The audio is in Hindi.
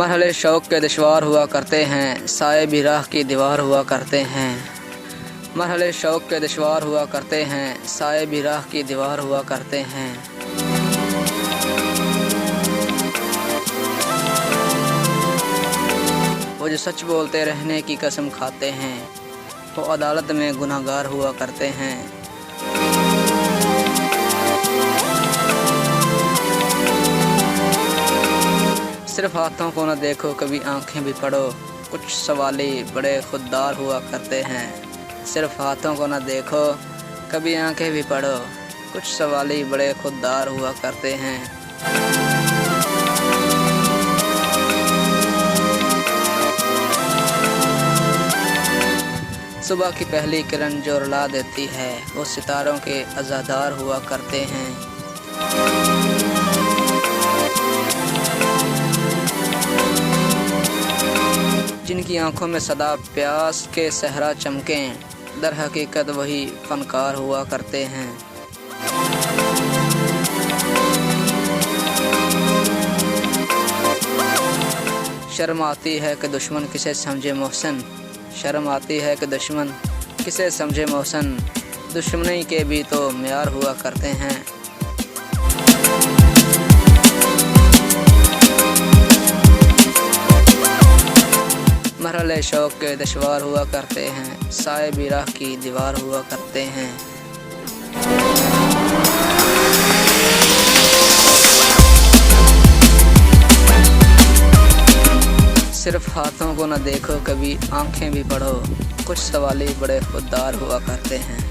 मरहले शौक़ के दुश्वार हुआ करते हैं, साए भी राह की दीवार हुआ करते हैं। मरहले शौक़ के दुश्वार हुआ करते हैं, साए भी राह की दीवार हुआ करते हैं। वो जो सच बोलते रहने की कसम खाते हैं, वो अदालत में गुनहगार हुआ करते हैं। सिर्फ हाथों को न देखो कभी आंखें भी पढ़ो, कुछ सवाली बड़े खुददार हुआ करते हैं। सिर्फ हाथों को न देखो कभी आंखें भी पढ़ो, कुछ सवाली बड़े खुददार हुआ करते हैं। सुबह की पहली किरण जो रुला देती है, वो सितारों के अज़ादार हुआ करते हैं। जिनकी आंखों में सदा प्यास के सहरा चमकें, दर हकीकत वही फनकार हुआ करते हैं। शर्म आती है कि दुश्मन किसे समझे मोहसिन, शर्म आती है कि दुश्मन किसे समझे मोहसिन, दुश्मनी के भी तो म्यार हुआ करते हैं। मरहले शौक़ के दुश्वार हुआ करते हैं, साए भी राह की दीवार हुआ करते हैं। सिर्फ हाथों को न देखो कभी आंखें भी पढ़ो, कुछ सवाली बड़े खुददार हुआ करते हैं।